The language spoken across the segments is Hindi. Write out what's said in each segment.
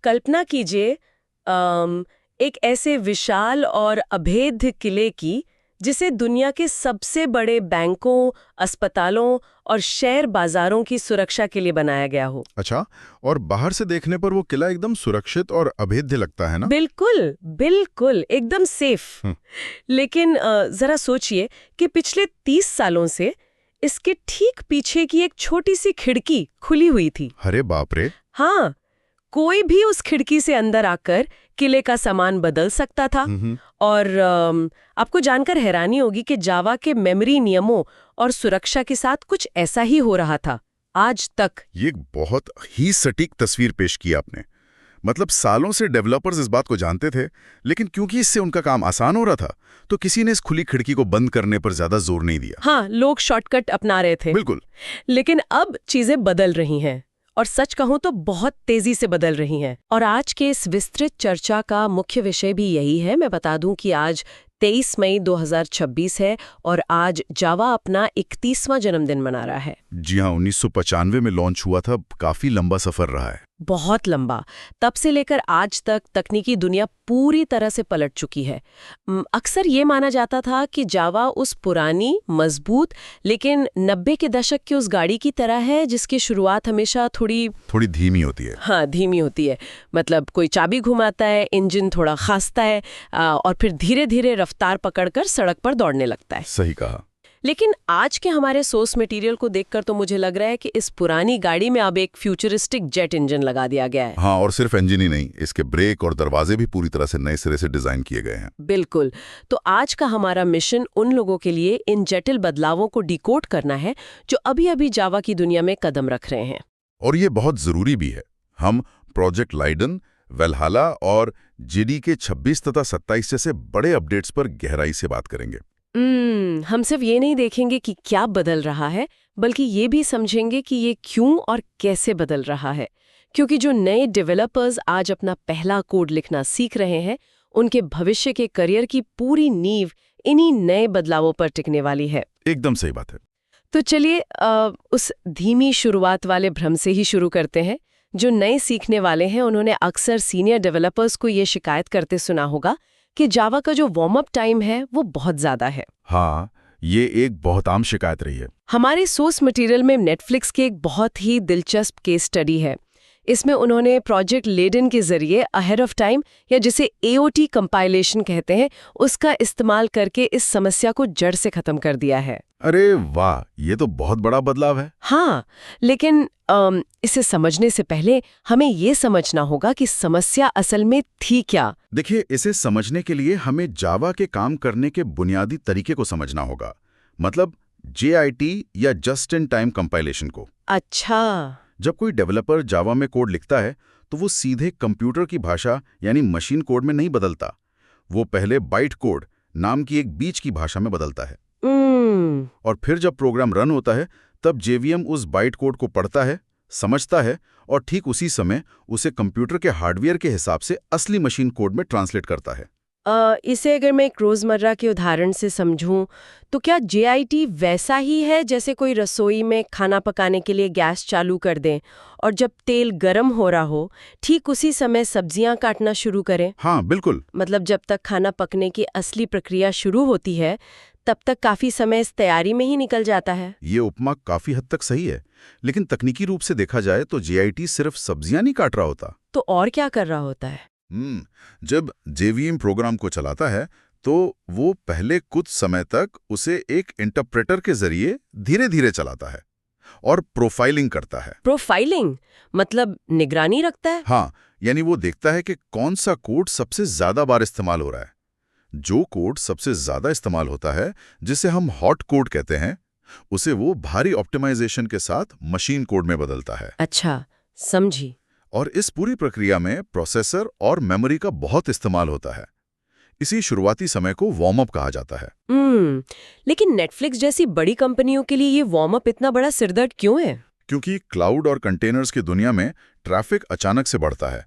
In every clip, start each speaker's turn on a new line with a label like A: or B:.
A: कल्पना कीजिए एक ऐसे विशाल और अभेद्य किले की जिसे दुनिया के सबसे बड़े बैंकों, अस्पतालों और शेयर बाजारों की सुरक्षा के लिए बनाया गया हो।
B: अच्छा, और बाहर से देखने पर वो किला एकदम सुरक्षित और अभेद्य लगता है ना?
A: बिल्कुल, बिल्कुल, एकदम सेफ। लेकिन जरा सोचिए कि पिछले 30 सालों से इसके ठीक पीछे की एक छोटी सी खिड़की खुली हुई थी।
B: अरे बाप रे!
A: हाँ, कोई भी उस खिड़की से अंदर आकर किले का सामान बदल सकता था। और आपको जानकर हैरानी होगी कि जावा के मेमोरी नियमों और सुरक्षा के साथ कुछ ऐसा ही हो रहा था आज तक।
B: ये एक बहुत ही सटीक तस्वीर पेश की आपने। मतलब सालों से डेवलपर्स इस बात को जानते थे, लेकिन क्योंकि इससे उनका काम आसान हो रहा था, तो किसी ने इस खुली खिड़की को बंद करने पर ज्यादा जोर नहीं दिया।
A: हाँ, लोग शॉर्टकट अपना रहे थे।
B: बिल्कुल।
A: लेकिन अब चीजें बदल रही हैं, और सच कहूं तो बहुत तेजी से बदल रही हैं। और आज के इस विस्तृत चर्चा का मुख्य विषय भी यही है। मैं बता दूं कि आज 23 मई 2026 है और आज जावा अपना 31वां जन्मदिन मना रहा है।
B: जी हाँ, 1995 में लॉन्च हुआ था। काफी लंबा सफर रहा है।
A: बहुत लंबा। तब से लेकर आज तक तकनीकी दुनिया पूरी तरह से पलट चुकी है। अक्सर ये माना जाता था कि जावा उस पुरानी, मजबूत लेकिन 90 के दशक की उस गाड़ी की तरह है जिसकी शुरुआत हमेशा थोड़ी
B: धीमी होती है।
A: हाँ, धीमी होती है। मतलब कोई चाबी घुमाता है, इंजन थोड़ा खांसता है और फिर धीरे धीरे रफ्तार पकड़कर सड़क पर दौड़ने लगता है।
B: सही कहा।
A: लेकिन आज के हमारे सोर्स मटेरियल को देखकर तो मुझे लग रहा है कि इस पुरानी गाड़ी में अब एक फ्यूचरिस्टिक जेट इंजन लगा दिया गया है।
B: हाँ, और सिर्फ इंजन ही नहीं, इसके ब्रेक और दरवाजे भी पूरी तरह से नए सिरे से डिजाइन किए गए हैं।
A: बिल्कुल। तो आज का हमारा मिशन उन लोगों के लिए इन जटिल बदलावों को डिकोड करना है जो अभी अभी जावा की दुनिया में कदम रख रहे हैं।
B: और ये बहुत जरूरी भी है। हम प्रोजेक्ट लाइडन, वेल्हाला और जीडी के 26 तथा 27 जैसे बड़े अपडेट्स पर गहराई से बात करेंगे।
A: हम सिर्फ ये नहीं देखेंगे कि क्या बदल रहा है, बल्कि ये भी समझेंगे कि ये क्यों और कैसे बदल रहा है। क्योंकि जो नए डेवलपर्स आज अपना पहला कोड लिखना सीख रहे हैं, उनके भविष्य के करियर की पूरी नींव इन्हीं नए बदलावों पर टिकने वाली है।
B: एकदम सही बात है।
A: तो चलिए उस धीमी शुरुआत वाले भ्रम से ही शुरू करते हैं। जो नए सीखने वाले हैं, उन्होंने अक्सर सीनियर डेवलपर्स को ये शिकायत करते सुना होगा कि जावा का जो वार्म अप टाइम है वो बहुत ज्यादा है।
B: हाँ, ये एक बहुत आम शिकायत रही है।
A: हमारे सोर्स मटेरियल में नेटफ्लिक्स की एक बहुत ही दिलचस्प केस स्टडी है। इसमें उन्होंने प्रोजेक्ट लेडन के जरिए अहेड ऑफ टाइम, या जिसे एओटी कंपाइलेशन कहते हैं, उसका इस्तेमाल करके इस समस्या को जड़ से खत्म कर दिया है।
B: अरे वाह, ये तो बहुत बड़ा बदलाव है।
A: हाँ, लेकिन इसे समझने से पहले हमें ये समझना होगा कि समस्या असल में थी क्या।
B: देखिए, इसे समझने के लिए हमें जावा के काम करने के बुनियादी तरीके को समझना होगा। मतलब JIT या जस्ट इन टाइम कंपाइलेशन को।
A: अच्छा।
B: जब कोई डेवलपर जावा में कोड लिखता है तो वो सीधे कंप्यूटर की भाषा यानी मशीन कोड में नहीं बदलता। वो पहले बाइट कोड नाम की एक बीच की भाषा में बदलता है। और फिर जब प्रोग्राम रन होता है तब JVM उस बाइट कोड को पढ़ता है, समझता है और ठीक उसी समय उसे कंप्यूटर के हार्डवेयर के हिसाब से असली मशीन कोड में ट्रांसलेट करता है।
A: इसे अगर मैं एक रोजमर्रा के उदाहरण से समझूं तो क्या JIT वैसा ही है जैसे कोई रसोई में खाना पकाने के लिए गैस चालू कर दें और जब तेल गर्म हो रहा हो ठीक उसी समय सब्जियां काटना शुरू करें?
B: हाँ, बिल्कुल।
A: मतलब जब तक खाना पकने की असली प्रक्रिया शुरू होती है तब तक काफी समय इस तैयारी में ही निकल जाता है।
B: ये उपमा काफी हद तक सही है, लेकिन तकनीकी रूप से देखा जाए तो JIT सिर्फ सब्जियां नहीं काट रहा होता।
A: तो और क्या कर रहा होता है?
B: जब JVM प्रोग्राम को चलाता है तो वो पहले कुछ समय तक उसे एक इंटरप्रेटर के जरिए धीरे धीरे चलाता है और प्रोफाइलिंग करता है।
A: प्रोफाइलिंग मतलब निगरानी रखता है?
B: हाँ, यानी वो देखता है कि कौन सा कोड सबसे ज्यादा बार इस्तेमाल हो रहा है। जो कोड सबसे ज्यादा इस्तेमाल होता है, जिसे हम हॉट कोड कहते हैं, उसे वो भारी ऑप्टिमाइजेशन के साथ मशीन कोड में बदलता है।
A: अच्छा, समझी।
B: और इस पूरी प्रक्रिया में प्रोसेसर और मेमोरी का बहुत इस्तेमाल होता है। इसी शुरुआती समय को वार्म अप कहा जाता है।
A: लेकिन नेटफ्लिक्स जैसी बड़ी कंपनियों के लिए ये वार्म अप इतना बड़ा सिरदर्द क्यों है?
B: क्योंकि क्लाउड और कंटेनर्स की दुनिया में ट्रैफिक अचानक से बढ़ता है।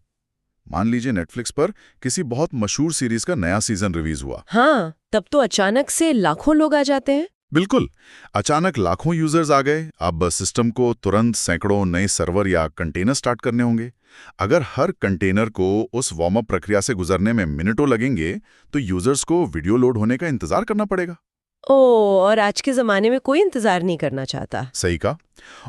B: मान लीजिए नेटफ्लिक्स पर किसी बहुत मशहूर सीरीज का नया सीजन रिलीज हुआ।
A: हाँ, तब तो अचानक से लाखों लोग आ जाते हैं।
B: बिल्कुल, अचानक लाखों यूजर्स आ गए। अब सिस्टम को तुरंत सैकड़ों नए सर्वर या कंटेनर स्टार्ट करने होंगे। अगर हर कंटेनर को उस वार्म अप प्रक्रिया से गुजरने में मिनटों लगेंगे तो यूजर्स को वीडियो लोड होने का इंतजार करना पड़ेगा।
A: और आज के ज़माने में कोई इंतज़ार नहीं करना चाहता।
B: सही कहा।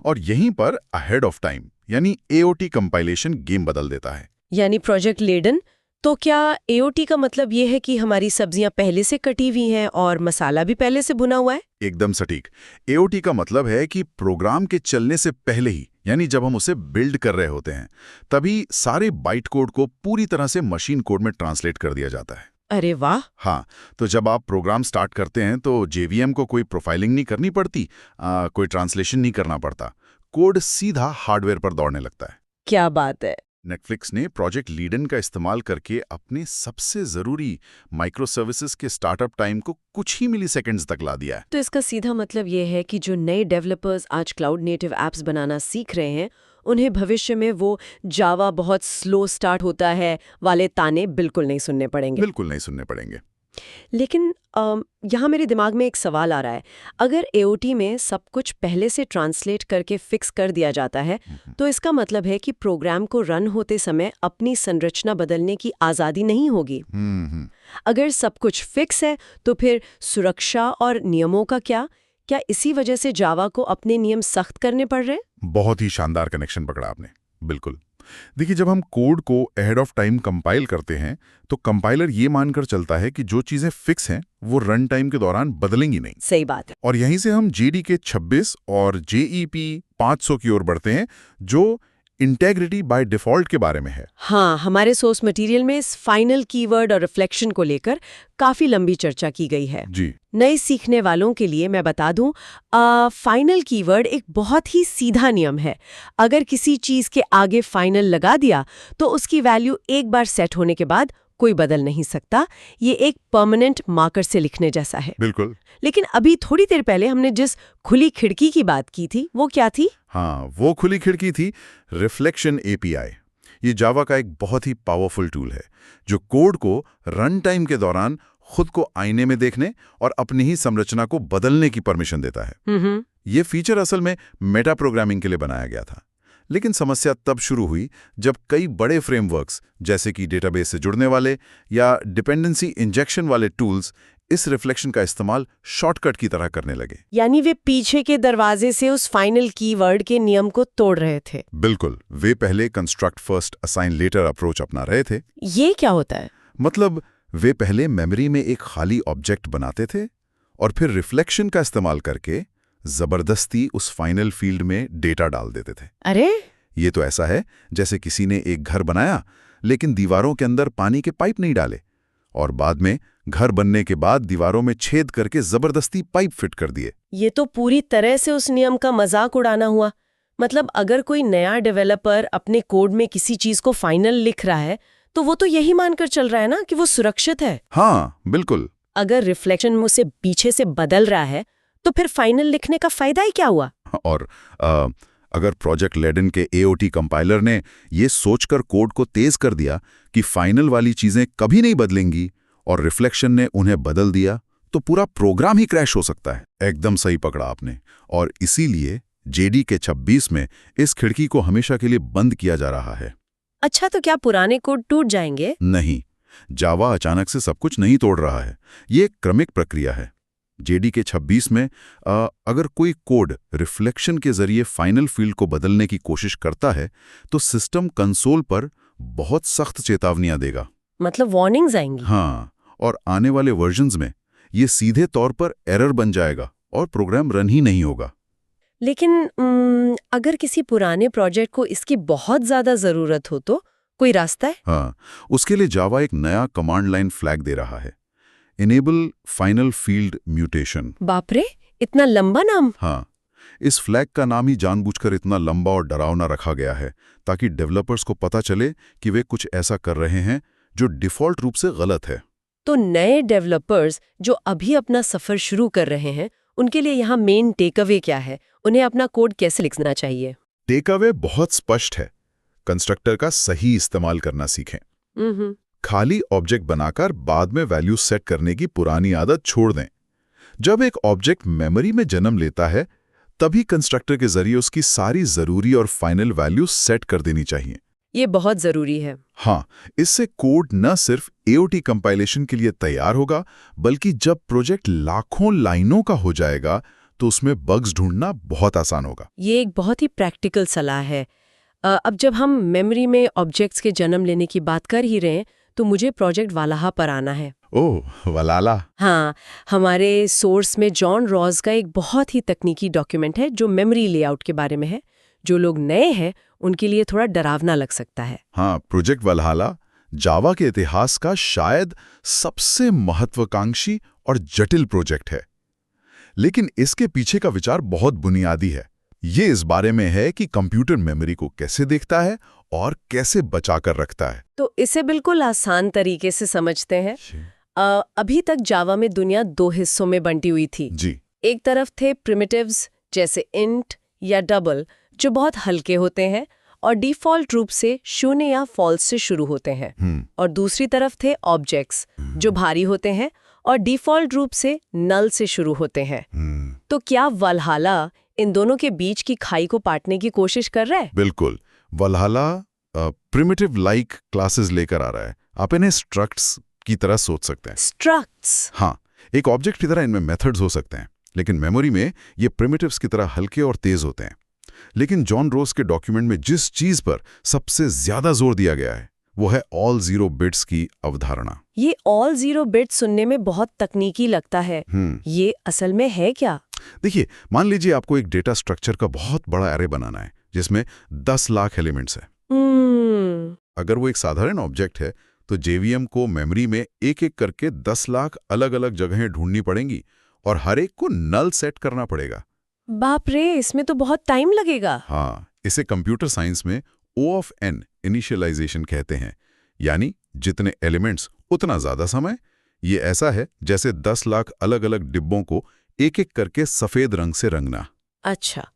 B: और यहीं पर अहेड ऑफ टाइम यानी एओटी कंपाइलेशन गेम बदल देता है।
A: यानी प्रोजेक्ट लेडन। तो क्या एओटी का मतलब ये है कि हमारी सब्जियां पहले से कटी हुई हैं और मसाला भी पहले से भुना हुआ है?
B: एकदम सटीक। एओटी का मतलब है कि प्रोग्राम के चलने से पहले ही, यानी जब हम उसे बिल्ड कर रहे होते हैं, तभी सारे बाइट कोड को पूरी तरह से मशीन कोड में ट्रांसलेट कर दिया जाता है।
A: अरे वाह।
B: हाँ, तो जब आप प्रोग्राम स्टार्ट करते हैं तो जेवीएम को कोई प्रोफाइलिंग नहीं करनी पड़ती, कोई ट्रांसलेशन नहीं करना पड़ता। कोड सीधा हार्डवेयर पर दौड़ने लगता है।
A: क्या बात है।
B: नेटफ्लिक्स ने प्रोजेक्ट लीडन का इस्तेमाल करके अपने सबसे ज़रूरी माइक्रो सर्विसेज के स्टार्टअप टाइम को कुछ ही मिली सेकेंड्स तक ला दिया है।
A: तो इसका सीधा मतलब ये है कि जो नए डेवलपर्स आज क्लाउड नेटिव एप्स बनाना सीख रहे हैं, उन्हें भविष्य में वो जावा बहुत स्लो स्टार्ट होता है वाले ताने बिल्कुल नहीं सुनने पड़ेंगे।
B: बिल्कुल नहीं सुनने पड़ेंगे।
A: लेकिन यहाँ मेरे दिमाग में एक सवाल आ रहा है। अगर एओटी में सब कुछ पहले से ट्रांसलेट करके फिक्स कर दिया जाता है, तो इसका मतलब है कि प्रोग्राम को रन होते समय अपनी संरचना बदलने की आज़ादी नहीं होगी। अगर सब कुछ फिक्स है, तो फिर सुरक्षा और नियमों का क्या इसी वजह से जावा को अपने नियम सख्त करने पड़ रहे हैं?
B: बहुत ही शानदार कनेक्शन पकड़ा आपने। बिल्कुल। देखिए, जब हम कोड को अहेड ऑफ टाइम कंपाइल करते हैं तो कंपाइलर ये मानकर चलता है कि जो चीजें फिक्स हैं वो रन टाइम के दौरान बदलेंगी नहीं।
A: सही बात है।
B: और यहीं से हम जेडीके 26 और जेईपी 500 की ओर बढ़ते हैं, जो इंटेग्रिटी बाय डिफॉल्ट के बारे में है।
A: हाँ, हमारे सोर्स मटेरियल में इस फाइनल कीवर्ड और रिफ्लेक्शन को लेकर काफी लंबी चर्चा की गई है।
B: जी।
A: नए सीखने वालों के लिए मैं बता दूं, फाइनल कीवर्ड एक बहुत ही सीधा नियम है। अगर किसी चीज के आगे फाइनल लगा दिया तो उसकी वैल्यू एक बार सेट होने के बाद कोई बदल नहीं सकता। ये एक परमानेंट मार्कर से लिखने जैसा है।
B: बिल्कुल।
A: लेकिन अभी थोड़ी देर पहले हमने जिस खुली खिड़की की बात की थी, वो क्या थी?
B: हाँ, वो खुली खिड़की थी रिफ्लेक्शन एपीआई। ये जावा का एक बहुत ही पावरफुल टूल है जो कोड को रन टाइम के दौरान खुद को आईने में देखने और अपनी ही संरचना को बदलने की परमिशन देता है। ये फीचर असल में मेटा प्रोग्रामिंग के लिए बनाया गया था। लेकिन समस्या तब शुरू हुई जब कई बड़े फ्रेमवर्क्स जैसे कि डेटाबेस से जुड़ने वाले या डिपेंडेंसी इंजेक्शन वाले टूल्स इस रिफ्लेक्शन का इस्तेमाल शॉर्टकट की तरह करने लगे।
A: यानी वे पीछे के दरवाजे से उस फाइनल कीवर्ड के नियम को तोड़ रहे थे।
B: बिल्कुल। वे पहले construct first assign letter approach अपना रहे थे।
A: ये क्या होता है?
B: मतलब वे पहले मेमोरी में एक खाली ऑब्जेक्ट बनाते थे और फिर रिफ्लेक्शन का इस्तेमाल करके जबरदस्ती उस फाइनल फील्ड में डेटा डाल देते थे।
A: अरे,
B: ये तो ऐसा है जैसे किसी ने एक घर बनाया लेकिन दीवारों के अंदर पानी के पाइप नहीं डाले, और बाद में घर बनने के बाद दीवारों में छेद करके जबरदस्ती पाइप फिट कर दिए।
A: ये तो पूरी तरह से उस नियम का मजाक उड़ाना हुआ। मतलब अगर कोई नया डेवलपर अपने कोड में किसी चीज को फाइनल लिख रहा है, तो वो तो यही मानकर चल रहा है ना कि वो सुरक्षित है।
B: हाँ, बिल्कुल।
A: अगर रिफ्लेक्शन मुझसे पीछे से बदल रहा है, तो फिर फाइनल लिखने का फायदा ही क्या हुआ?
B: और अगर प्रोजेक्ट लेडन के एओटी कंपाइलर ने ये सोचकर कोड को तेज कर दिया कि फाइनल वाली चीजें कभी नहीं बदलेंगी और रिफ्लेक्शन ने उन्हें बदल दिया, तो पूरा प्रोग्राम ही क्रैश हो सकता है। एकदम सही पकड़ा आपने। और इसीलिए जेडीके 26 में इस खिड़की को हमेशा के लिए बंद किया जा रहा है।
A: अच्छा, तो क्या पुराने कोड टूट जाएंगे?
B: नहीं, जावा अचानक से सब कुछ नहीं तोड़ रहा है। ये एक क्रमिक प्रक्रिया है। जेडीके 26 में अगर कोई कोड रिफ्लेक्शन के जरिए फाइनल फील्ड को बदलने की कोशिश करता है तो सिस्टम कंसोल पर बहुत सख्त चेतावनियां देगा।
A: मतलब वार्निंग्स आएंगी?
B: हाँ, और आने वाले वर्जन्स में ये सीधे तौर पर एरर बन जाएगा और प्रोग्राम रन ही नहीं होगा।
A: लेकिन अगर किसी पुराने प्रोजेक्ट को इसकी बहुत ज्यादा जरूरत हो तो कोई रास्ता है?
B: हाँ, उसके लिए जावा एक नया कमांड लाइन फ्लैग दे रहा है, इनेबल फाइनल फील्ड म्यूटेशन।
A: बाप रे, इतना लंबा नाम!
B: हाँ, इस फ्लैग का नाम ही जानबूझकर इतना लंबा और डरावना रखा गया है ताकि डेवलपर्स को पता चले कि वे कुछ ऐसा कर रहे हैं जो डिफ़ॉल्ट रूप से गलत है।
A: तो नए डेवलपर्स जो अभी अपना सफर शुरू कर रहे हैं, उनके लिए यहाँ मेन टेकअवे क्या है? उन्हें अपना कोड कैसे लिखना चाहिए?
B: टेकअवे बहुत स्पष्ट है। कंस्ट्रक्टर का सही इस्तेमाल करना सीखें। खाली ऑब्जेक्ट बनाकर बाद में वैल्यू सेट करने की पुरानी आदत छोड़ दें। जब एक ऑब्जेक्ट मेमोरी में जन्म लेता है, तभी कंस्ट्रक्टर के जरिए उसकी सारी जरूरी और फाइनल वैल्यू सेट कर देनी चाहिए।
A: ये बहुत जरूरी है।
C: हाँ, इससे कोड न सिर्फ AOT कंपाइलेशन के लिए तैयार होगा, बल्कि जब प्रोजेक्ट लाखों लाइनों का हो जाएगा तो उसमें बग्स ढूंढना बहुत आसान होगा।
A: ये एक बहुत ही प्रैक्टिकल सलाह है। अब जब हम मेमोरी में ऑब्जेक्ट्स के जन्म लेने की बात कर ही रहे हैं, तो मुझे प्रोजेक्ट वालाहा पर आना है।
C: ओह, वलाला।
A: हाँ, हमारे सोर्स में जॉन रॉज का एक बहुत ही तकनीकी डॉक्यूमेंट है जो मेमोरी लेआउट के बारे में है। जो लोग नए हैं उनके लिए थोड़ा डरावना लग सकता है।
C: हाँ, प्रोजेक्ट वलहला जावा के इतिहास का शायद सबसे महत्वाकांक्षी और जटिल प्रोजेक्ट है। लेकिन इसके पीछे का विचार बहुत बुनियादी है। ये इस बारे में है कि कंप्यूटर मेमोरी को कैसे देखता है और कैसे बचा कर रखता है।
A: तो इसे बिल्कुल आसान तरीके से समझते हैं। अभी तक जावा में दुनिया दो हिस्सों में बंटी हुई थी।
C: जी।
A: एक तरफ थे प्रिमिटिव्स जैसे इंट या डबल, जो बहुत हल्के होते हैं और डिफ़ॉल्ट रूप से शून्य या फॉल्स से शुरू होते हैं। और दूसरी तरफ थे ऑब्जेक्ट्स, जो भारी होते हैं और डिफ़ॉल्ट रूप से नल से शुरू होते हैं। तो क्या वलहला इन दोनों के बीच की खाई को पाटने की कोशिश कर रहा है?
C: बिल्कुल। वलहला प्रिमिटिव लाइक क्लासेस लेकर आ रहा है। आप इन्हें स्ट्रक्ट्स की तरह सोच सकते हैं।
A: स्ट्रक्ट्स?
C: हाँ, एक ऑब्जेक्ट की तरह इनमें मेथड्स हो सकते हैं, लेकिन मेमोरी में ये प्रिमिटिव्स की तरह हल्के और तेज होते हैं। लेकिन जॉन रोज के डॉक्यूमेंट में जिस चीज पर सबसे ज्यादा जोर दिया गया है वो है ऑल जीरो बिट्स की अवधारणा।
A: ये ऑल जीरो बिट सुनने में बहुत तकनीकी लगता है। ये असल में है क्या?
C: देखिए, मान लीजिए आपको एक डेटा स्ट्रक्चर का बहुत बड़ा एरे बनाना है जिसमें 10 लाख एलिमेंट्स हैं। अगर वो एक साधारण ऑब्जेक्ट है तो जेवीएम को मेमोरी में एक एक करके 10 लाख अलग अलग जगहें ढूंढनी पड़ेंगी और हर एक को नल सेट करना पड़ेगा।
A: बाप रे, इसमें तो बहुत टाइम लगेगा।
C: हाँ, इसे कंप्यूटर साइंस में O(n) इनिशियलाइजेशन कहते हैं, यानी जितने एलिमेंट्स उतना ज्यादा समय। ये ऐसा है जैसे 10 लाख अलग अलग डिब्बों को एक एक करके सफेद रंग से रंगना।
A: अच्छा,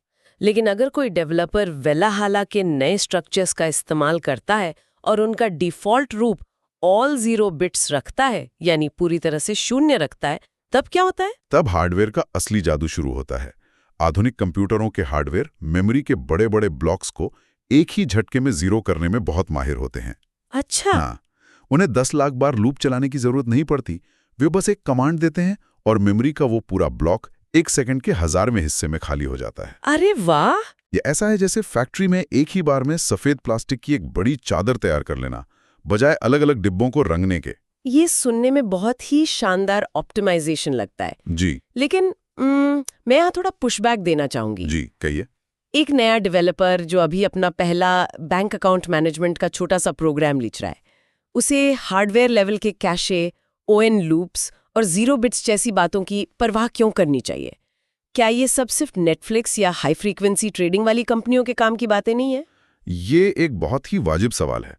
A: लेकिन अगर कोई डेवलपर वलहला के नए स्ट्रक्चर्स का इस्तेमाल करता है और उनका डिफ़ॉल्ट रूप ऑल जीरो बिट्स रखता है, यानी पूरी तरह से शून्य रखता है, तब क्या होता है?
C: तब हार्डवेयर का असली जादू शुरू होता है। आधुनिक कंप्यूटरों के हार्डवेयर मेमोरी के बड़े बड़े ब्लॉक्स को एक ही झटके में जीरो करने में बहुत माहिर होते हैं।
A: अच्छा।
C: हाँ, उन्हें 10 लाख बार लूप चलाने की जरूरत नहीं पड़ती। वे बस एक कमांड देते हैं और मेमोरी का वो पूरा ब्लॉक 1 सेकंड के 1000वें हिस्से में खाली हो जाता है।
A: अरे वाह!
C: ये ऐसा है जैसे फैक्ट्री में एक ही बार में सफेद प्लास्टिक की एक बड़ी चादर तैयार कर लेना, बजाय अलग अलग डिब्बों को रंगने के।
A: ये सुनने में बहुत ही शानदार ऑप्टिमाइजेशन लगता है।
C: जी।
A: लेकिन मैं यहाँ थोड़ा पुशबैक देना चाहूंगी।
C: जी, कहिए।
A: एक नया डेवलपर जो अभी अपना पहला बैंक अकाउंट मैनेजमेंट का छोटा सा प्रोग्राम लिख रहा है, उसे हार्डवेयर लेवल के कैशे, ON लूप्स और जीरो बिट्स जैसी बातों की परवाह क्यों करनी चाहिए? क्या ये सब सिर्फ नेटफ्लिक्स या हाई फ्रीक्वेंसी ट्रेडिंग वाली कंपनियों के काम की बातें नहीं है?
C: ये एक बहुत ही वाजिब सवाल है।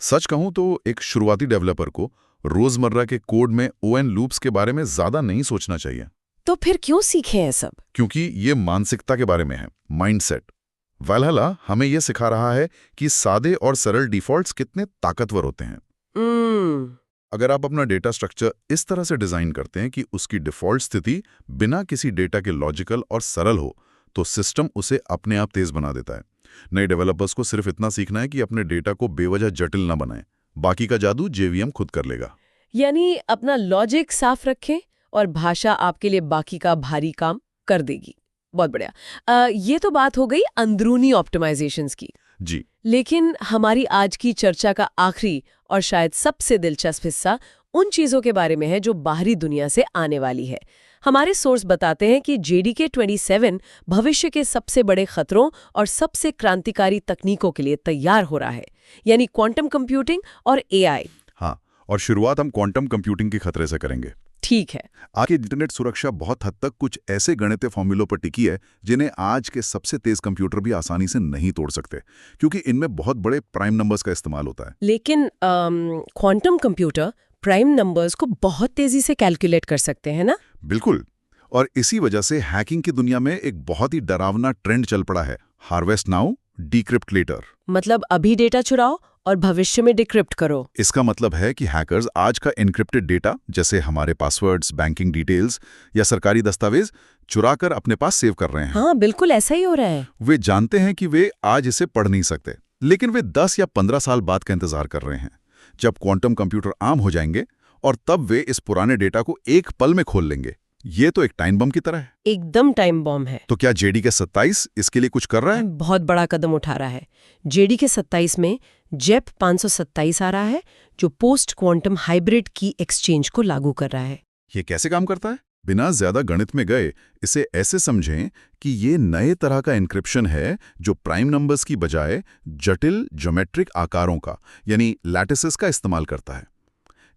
C: सच कहूं तो एक शुरुआती डेवलपर को रोजमर्रा के कोड में ON लूप्स के बारे में ज्यादा नहीं सोचना चाहिए।
A: तो फिर क्यों सीखे हैं सब?
C: क्योंकि ये मानसिकता के बारे में है, माइंडसेट। वलहला हमें यह सिखा रहा है कि सादे और सरल डिफॉल्ट्स कितने ताकतवर होते हैं। अगर आप अपना डेटा स्ट्रक्चर इस तरह से डिजाइन करते हैं कि उसकी डिफॉल्ट स्थिति बिना किसी डेटा के लॉजिकल और सरल हो, तो सिस्टम उसे अपने आप तेज बना देता है। नए डेवलपर्स को सिर्फ इतना सीखना है कि अपने डेटा को बेवजह जटिल न बनाएं। बाकी का जादू जेवीएम खुद कर लेगा।
A: यानी अपना लॉजिक साफ रखें और भाषा आपके लिए बाकी का भारी काम कर देगी। बहुत बढ़िया। ये तो बात हो गई अंदरूनी ऑप्टिमाइजेशंस की।
C: जी।
A: लेकिन हमारी आज की चर्चा का आखिरी और शायद सबसे दिलचस्प हिस्सा उन चीजों के बारे में है जो बाहरी दुनिया से आने वाली है। हमारे सोर्स बताते हैं कि JDK 27 भविष्य के सबसे बड़े खतरों और सबसे क्रांतिकारी तकनीकों के लिए तैयार हो रहा है, यानी क्वांटम कंप्यूटिंग और AI।
C: हाँ, और शुरुआत हम क्वांटम कंप्यूटिंग के खतरे से करेंगे।
A: ठीक है।
C: आगे इंटरनेट सुरक्षा बहुत हद तक कुछ ऐसे गणितीय फॉर्मूलों पर टिकी है जिन्हें आज के सबसे तेज कंप्यूटर भी आसानी से नहीं तोड़ सकते, क्योंकि इनमें बहुत बड़े प्राइम नंबर्स का इस्तेमाल होता है।
A: लेकिन क्वांटम कंप्यूटर प्राइम नंबर्स को बहुत तेजी से कैलकुलेट कर सकते हैं ना?
C: बिल्कुल। और इसी वजह से हैकिंग की दुनिया में एक बहुत ही डरावना ट्रेंड चल पड़ा है, हार्वेस्ट नाउ डिक्रिप्ट लेटर।
A: मतलब अभी डेटा चुराओ और भविष्य में डिक्रिप्ट करो।
C: इसका मतलब है कि हैकर्स आज का एन्क्रिप्टेड डेटा, जैसे हमारे पासवर्ड्स, बैंकिंग डिटेल्स या सरकारी दस्तावेज, चुराकर अपने पास सेव कर रहे हैं।
A: हाँ, बिल्कुल ऐसा ही हो रहा है।
C: वे जानते हैं कि वे आज इसे पढ़ नहीं सकते, लेकिन वे 10 या 15 साल बाद का इंतजार कर रहे हैं, जब क्वांटम कंप्यूटर आम हो जाएंगे और तब वे इस पुराने डेटा को एक पल में खोल लेंगे। ये तो एक टाइम बम की तरह है।
A: एकदम टाइम बॉम्ब है।
C: तो क्या जेडीके 27 इसके लिए कुछ कर रहा है?
A: बहुत बड़ा कदम उठा रहा है। जेडीके 27 में जेप 527 आ रहा है, जो पोस्ट क्वांटम हाइब्रिड की एक्सचेंज को लागू कर रहा है।
C: ये कैसे काम करता है? बिना ज्यादा गणित में गए इसे ऐसे समझें कि ये नए तरह का एन्क्रिप्शन है जो प्राइम नंबर्स की बजाय जटिल ज्योमेट्रिक आकारों का यानी लैटिसेस का इस्तेमाल करता है।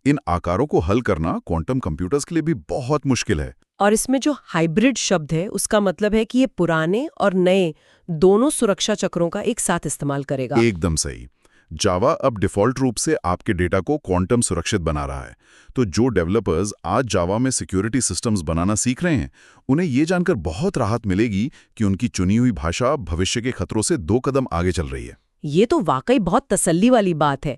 C: इन आकारों को हल करना क्वांटम कंप्यूटर्स के लिए भी बहुत मुश्किल है।
A: और इसमें जो हाइब्रिड शब्द है उसका मतलब है कि ये पुराने और नए दोनों सुरक्षा चक्रों का एक साथ इस्तेमाल करेगा।
C: एकदम सही। जावा अब डिफ़ॉल्ट रूप से आपके डेटा को क्वांटम सुरक्षित बना रहा है। तो जो डेवलपर्स आज जावा में सिक्योरिटी सिस्टम्स बनाना सीख रहे हैं, उन्हें ये जानकर बहुत राहत मिलेगी कि उनकी चुनी हुई भाषा भविष्य के खतरों से 2 कदम आगे चल रही है।
A: ये तो वाकई बहुत तसल्ली वाली बात है।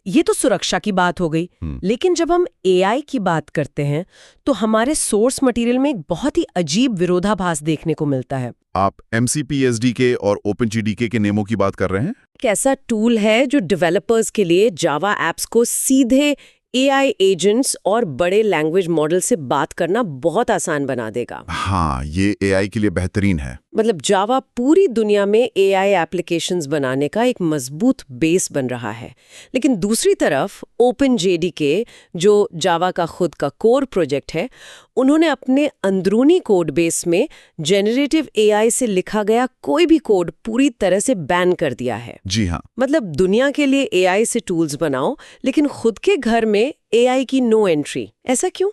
A: ये तो सुरक्षा की बात हो गई, लेकिन जब हम एआई की बात करते हैं तो हमारे सोर्स मटेरियल में एक बहुत ही अजीब विरोधाभास देखने को मिलता है।
C: आप MCP-SDK और OpenGDK के नेमों की बात कर रहे हैं?
A: एक ऐसा टूल है जो डेवलपर्स के लिए जावा एप्स को सीधे एआई एजेंट्स और बड़े लैंग्वेज मॉडल से बात करना बहुत आसान बना देगा।
C: हाँ, ये एआई के लिए बेहतरीन है।
A: मतलब जावा पूरी दुनिया में एआई एप्लीकेशंस बनाने का एक मजबूत बेस बन रहा है। लेकिन दूसरी तरफ OpenJDK, जो जावा का खुद का कोर प्रोजेक्ट है, उन्होंने अपने अंदरूनी कोड बेस में जेनरेटिव एआई से लिखा गया कोई भी कोड पूरी तरह से बैन कर दिया है।
C: जी हाँ।
A: मतलब दुनिया के लिए एआई से टूल्स बनाओ, लेकिन खुद के घर में एआई की नो एंट्री। ऐसा क्यों?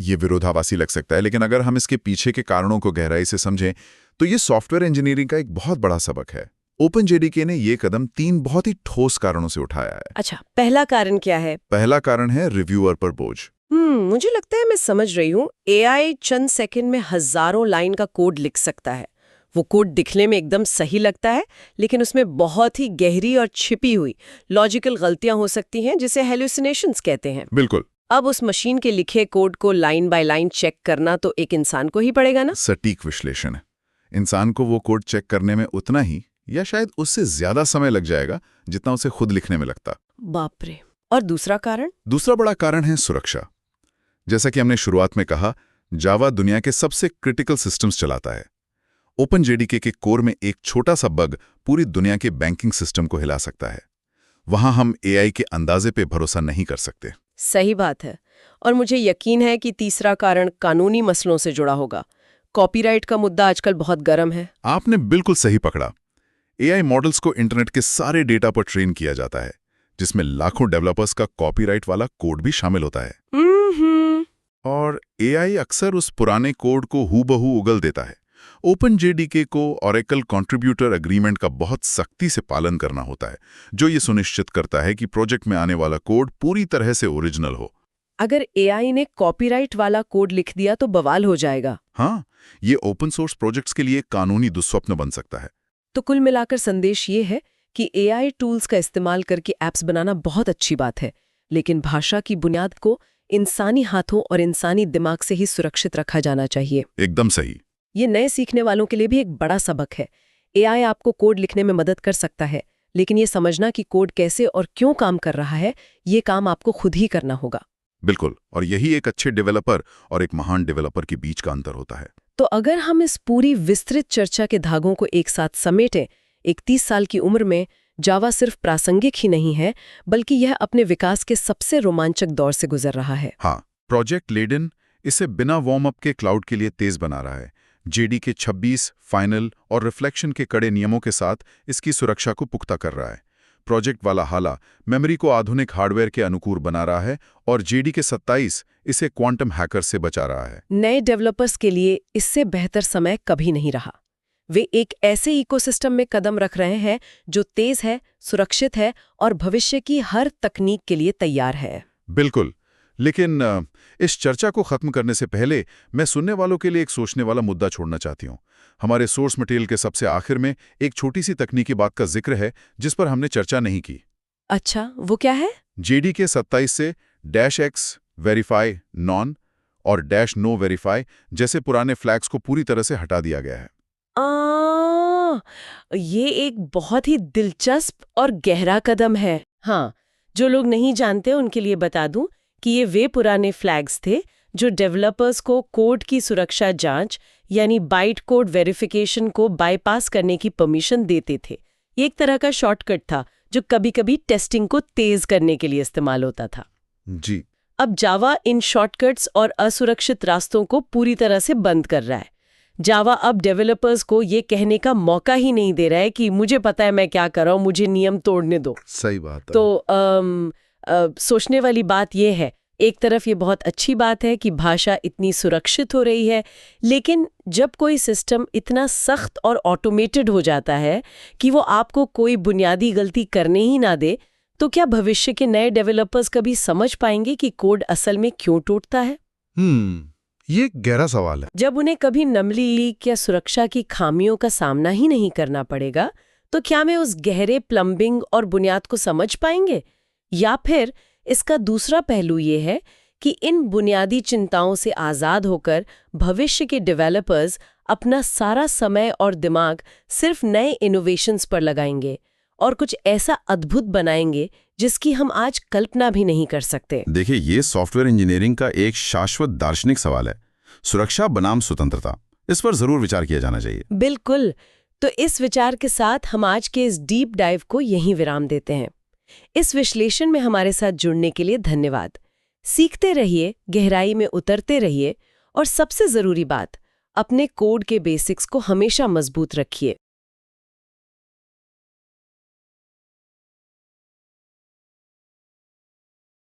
C: ये विरोधाभासी लग सकता है, लेकिन अगर हम इसके पीछे के कारणों को गहराई से समझें तो ये सॉफ्टवेयर इंजीनियरिंग का एक बहुत बड़ा सबक है। OpenJDK ने ये कदम 3 बहुत ही ठोस कारणों से उठाया है।
A: अच्छा, पहला कारण क्या है?
C: पहला कारण है रिव्यूअर पर बोझ।
A: मुझे लगता है मैं समझ रही हूँ। एआई चंद सेकंड में हजारों लाइन का कोड लिख सकता है। वो कोड दिखने में एकदम सही लगता है, लेकिन उसमें बहुत ही गहरी और छिपी हुई लॉजिकल गलतियां हो सकती हैं, जिसे हेलुसिनेशंस कहते हैं।
C: बिल्कुल।
A: अब उस मशीन के लिखे कोड को लाइन बाय लाइन चेक करना तो एक इंसान को ही पड़ेगा ना।
C: सटीक विश्लेषण है। इंसान को वो कोड चेक करने में उतना ही या शायद उससे ज्यादा समय लग जाएगा जितना उसे खुद लिखने में लगता।
A: बाप रे। और दूसरा कारण?
C: दूसरा बड़ा कारण है सुरक्षा। जैसा कि हमने शुरुआत में कहा, जावा दुनिया के सबसे क्रिटिकल सिस्टम्स चलाता है। OpenJDK के कोर में एक छोटा सा बग पूरी दुनिया के बैंकिंग सिस्टम को हिला सकता है। वहां हम एआई के अंदाजे पे भरोसा नहीं कर सकते।
A: सही बात है। और मुझे यकीन है कि तीसरा कारण कानूनी मसलों से जुड़ा होगा। कॉपीराइट का मुद्दा आजकल बहुत गर्म है।
C: आपने बिल्कुल सही पकड़ा। एआई मॉडल्स को इंटरनेट के सारे डेटा पर ट्रेन किया जाता है, जिसमें लाखों डेवलपर्स का कॉपीराइट वाला कोड भी शामिल होता है। और एआई अक्सर उस पुराने कोड को हूबहू उगल देता है। OpenJDK को Oracle कंट्रीब्यूटर एग्रीमेंट का बहुत सख्ती से पालन करना होता है, जो ये सुनिश्चित करता है कि प्रोजेक्ट में आने वाला कोड पूरी तरह से ओरिजिनल हो।
A: अगर एआई ने कॉपीराइट वाला कोड लिख दिया तो बवाल हो जाएगा।
C: हाँ, ये ओपन सोर्स प्रोजेक्ट्स के लिए कानूनी दुस्वप्न बन सकता है।
A: तो कुल मिलाकर संदेश ये है कि एआई टूल्स का इस्तेमाल करके ऐप्स बनाना बहुत अच्छी बात है, लेकिन भाषा की बुनियाद को इंसानी हाथों और इंसानी दिमाग से ही सुरक्षित रखा जाना चाहिए।
C: एकदम सही।
A: ये नए सीखने वालों के लिए भी एक बड़ा सबक है। एआई आपको कोड लिखने में मदद कर सकता है, लेकिन ये समझना कि कोड कैसे और क्यों काम कर रहा है, ये काम आपको खुद ही करना होगा।
C: बिल्कुल, और यही एक अच्छे डेवलपर और एक महान डेवलपर के बीच का अंतर होता है।
A: तो अगर हम इस पूरी विस्तृत चर्चा के धागों को एक साथ समेटें, 31 साल की उम्र में जावा सिर्फ प्रासंगिक ही नहीं है, बल्कि यह अपने विकास के सबसे रोमांचक दौर से गुजर रहा है।
C: हाँ, प्रोजेक्ट लेडन इसे बिना वार्म अप के क्लाउड के लिए तेज बना रहा है। JDK 26 फाइनल और रिफ्लेक्शन के कड़े नियमों के साथ इसकी सुरक्षा को पुख्ता कर रहा है। प्रोजेक्ट वालाहाला मेमोरी को आधुनिक हार्डवेयर के अनुकूल बना रहा है और JDK 27 इसे क्वांटम हैकर से बचा रहा है।
A: नए डेवलपर्स के लिए इससे बेहतर समय कभी नहीं रहा। वे एक ऐसे इकोसिस्टम में कदम रख रहे हैं जो तेज है, सुरक्षित है और भविष्य की हर तकनीक के लिए तैयार है।
C: बिल्कुल, लेकिन इस चर्चा को खत्म करने से पहले मैं सुनने वालों के लिए एक सोचने वाला मुद्दा छोड़ना चाहती हूँ। हमारे सोर्स मटेरियल के सबसे आखिर में एक छोटी सी तकनीकी बात का जिक्र है जिस पर हमने चर्चा नहीं की।
A: अच्छा, वो क्या है?
C: JDK 27 से -X वेरीफाई नॉन और -No वेरीफाई जैसे पुराने फ्लैग्स को पूरी तरह से हटा दिया गया है।
A: हाँ, ये एक बहुत ही दिलचस्प और गहरा कदम है। हाँ, जो लोग नहीं जानते उनके लिए बता दूं कि ये वे पुराने फ्लैग्स थे जो डेवलपर्स को कोड की सुरक्षा जांच यानी बाइट कोड वेरिफिकेशन को बाईपास करने की परमिशन देते थे। ये एक तरह का शॉर्टकट था जो कभी-कभी टेस्टिंग को तेज करने के लिए इस्तेमाल होता था।
C: जी।
A: अब जावा इन शॉर्टकट्स और असुरक्षित रास्तों को पूरी तरह से बंद कर रहा है। जावा अब डेवलपर्स को ये कहने का मौका ही नहीं दे रहा है कि मुझे पता है मैं क्या कर रहा हूं, मुझे नियम तोड़ने दो।
C: सही बात है।
A: तो सोचने वाली बात यह है, एक तरफ ये बहुत अच्छी बात है कि भाषा इतनी सुरक्षित हो रही है, लेकिन जब कोई सिस्टम इतना सख्त और ऑटोमेटेड हो जाता है कि वो आपको कोई बुनियादी गलती करने ही ना दे, तो क्या भविष्य के नए डेवलपर्स कभी समझ पाएंगे कि कोड असल में क्यों टूटता है?
C: ये एक गहरा सवाल है।
A: जब उन्हें कभी नमली लीक या सुरक्षा की खामियों का सामना ही नहीं करना पड़ेगा, तो क्या वे उस गहरे प्लम्बिंग और बुनियाद को समझ पाएंगे? या फिर इसका दूसरा पहलू ये है कि इन बुनियादी चिंताओं से आज़ाद होकर भविष्य के डेवलपर्स अपना सारा समय और दिमाग सिर्फ नए इनोवेशंस पर लगाएंगे और कुछ ऐसा अद्भुत बनाएंगे जिसकी हम आज कल्पना भी नहीं कर सकते।
B: देखिए, ये सॉफ्टवेयर इंजीनियरिंग का एक शाश्वत दार्शनिक सवाल है। सुरक्षा बनाम स्वतंत्रता, इस पर जरूर विचार किया जाना चाहिए।
A: बिल्कुल। तो इस विचार के साथ हम आज के इस डीप डाइव को यहीं विराम देते हैं। इस विश्लेषण में हमारे साथ जुड़ने के लिए धन्यवाद। सीखते रहिए, गहराई में उतरते रहिए और सबसे जरूरी बात, अपने कोड के बेसिक्स को हमेशा मजबूत रखिए।